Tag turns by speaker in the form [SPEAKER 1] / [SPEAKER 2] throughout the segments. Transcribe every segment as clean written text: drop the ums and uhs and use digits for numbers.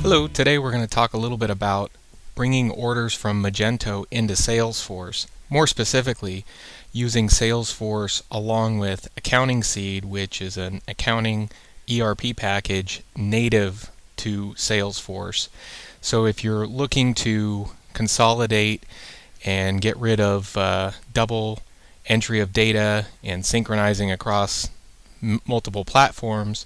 [SPEAKER 1] Hello, today we're going to talk a little bit about bringing orders from Magento into Salesforce. More specifically, using Salesforce along with Accounting Seed, which is an accounting ERP package native to Salesforce. So if you're looking to consolidate and get rid of double entry of data and synchronizing across multiple platforms,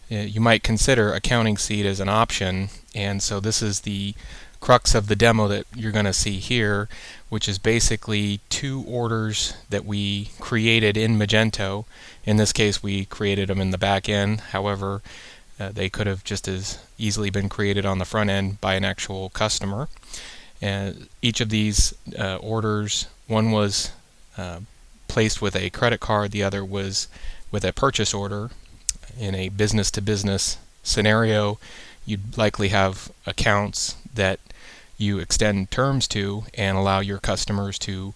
[SPEAKER 1] you might consider Accounting Seed as an option. And so this is the crux of the demo that you're going to see here, which is basically two orders that we created in Magento. In this case, we created them in the back end. However, they could have just as easily been created on the front end by an actual customer. And each of these orders, one was placed with a credit card, the other was with a purchase order. In a business-to-business scenario, you'd likely have accounts that you extend terms to and allow your customers to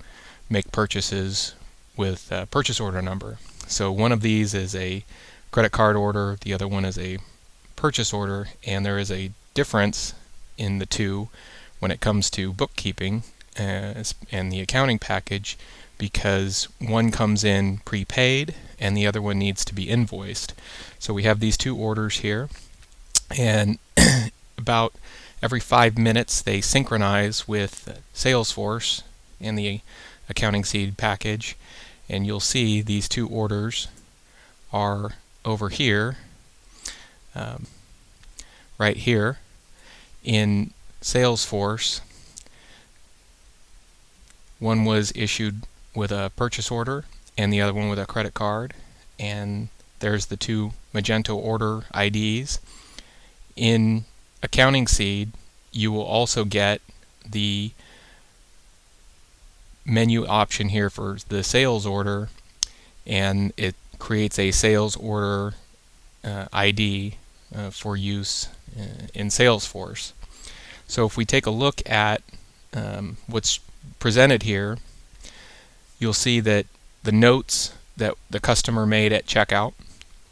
[SPEAKER 1] make purchases with a purchase order number. So one of these is a credit card order, the other one is a purchase order, and there is a difference in the two when it comes to bookkeeping and the accounting package, because one comes in prepaid and the other one needs to be invoiced. So we have these two orders here, and about every 5 minutes they synchronize with Salesforce and the Accounting Seed package, and you'll see these two orders are over here, right here in Salesforce. One was issued with a purchase order and the other one with a credit card, and there's the two Magento order IDs. In Accounting Seed, you will also get the menu option here for the sales order, and it creates a sales order ID for use in Salesforce. So if we take a look at what's presented here, you'll see that the notes that the customer made at checkout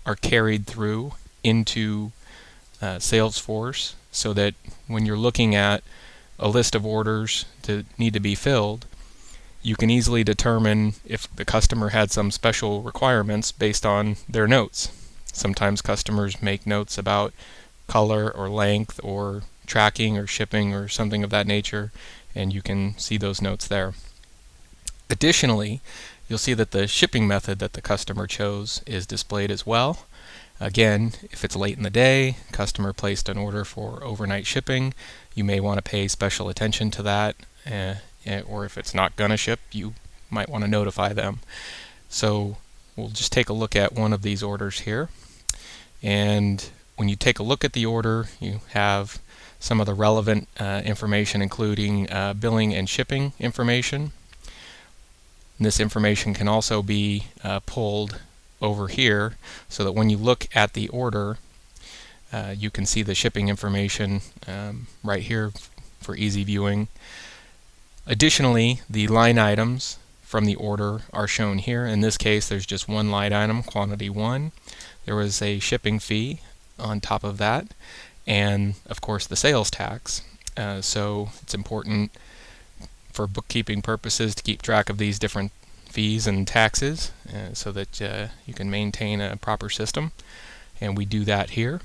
[SPEAKER 1] are carried through into Salesforce, so that when you're looking at a list of orders that need to be filled, you can easily determine if the customer had some special requirements based on their notes. Sometimes customers make notes about color or length or tracking or shipping or something of that nature, and you can see those notes there. Additionally, you'll see that the shipping method that the customer chose is displayed as well. Again, if it's late in the day, customer placed an order for overnight shipping, you may want to pay special attention to that, or if it's not going to ship, you might want to notify them. So we'll just take a look at one of these orders here. And when you take a look at the order, you have some of the relevant information, including billing and shipping information. And this information can also be pulled over here, so that when you look at the order, you can see the shipping information right here for easy viewing. Additionally, the line items from the order are shown here. In this case, there's just one line item, quantity 1. There was a shipping fee on top of that, and of course the sales tax. So it's important for bookkeeping purposes to keep track of these different fees and taxes so that you can maintain a proper system, and we do that here.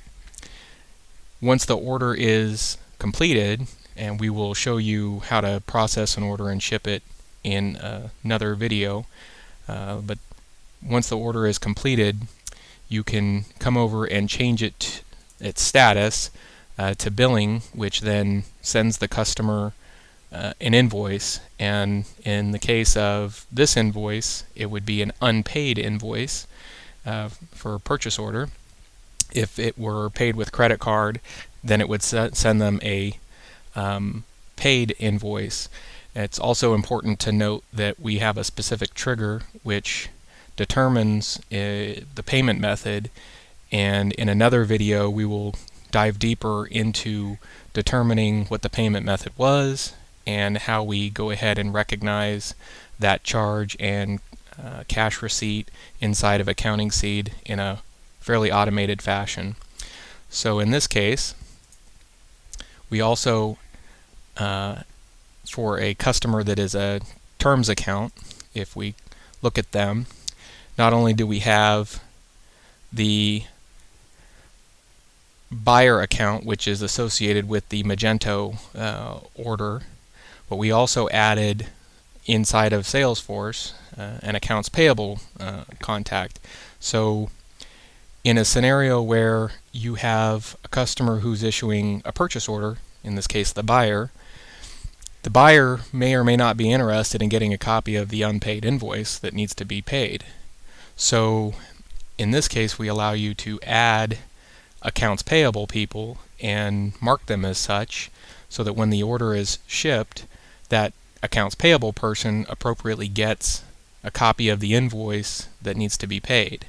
[SPEAKER 1] Once the order is completed, and we will show you how to process an order and ship it in another video, but once the order is completed, you can come over and change its status to billing, which then sends the customer an invoice. And in the case of this invoice, it would be an unpaid invoice for a purchase order. If it were paid with credit card, then it would send them a paid invoice. It's also important to note that we have a specific trigger which determines the payment method, and in another video we will dive deeper into determining what the payment method was and how we go ahead and recognize that charge and cash receipt inside of Accounting Seed in a fairly automated fashion. So in this case, We also, for a customer that is a terms account, if we look at them, not only do we have the buyer account, which is associated with the Magento order, but we also added inside of Salesforce an accounts payable contact. So in a scenario where you have a customer who's issuing a purchase order, in this case the buyer may or may not be interested in getting a copy of the unpaid invoice that needs to be paid. So in this case, we allow you to add accounts payable people and mark them as such, so that when the order is shipped, that accounts payable person appropriately gets a copy of the invoice that needs to be paid.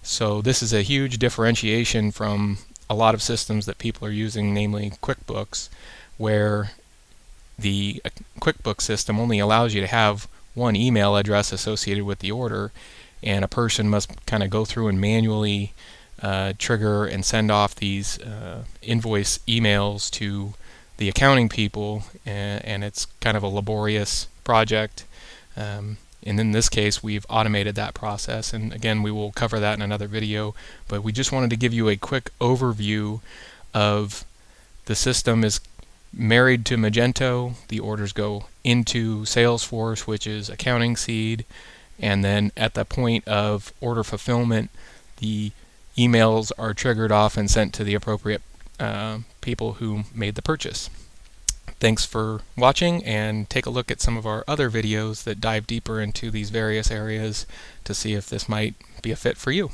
[SPEAKER 1] So this is a huge differentiation from a lot of systems that people are using, namely QuickBooks, where the QuickBooks system only allows you to have one email address associated with the order, and a person must kind of go through and manually trigger and send off these invoice emails to the accounting people, and it's kind of a laborious project. And in this case, we've automated that process, and again, we will cover that in another video, but we just wanted to give you a quick overview of the system is married to Magento. The orders go into Salesforce, which is accounting seed, and then at the point of order fulfillment, the emails are triggered off and sent to the appropriate people who made the purchase. Thanks for watching, and take a look at some of our other videos that dive deeper into these various areas to see if this might be a fit for you.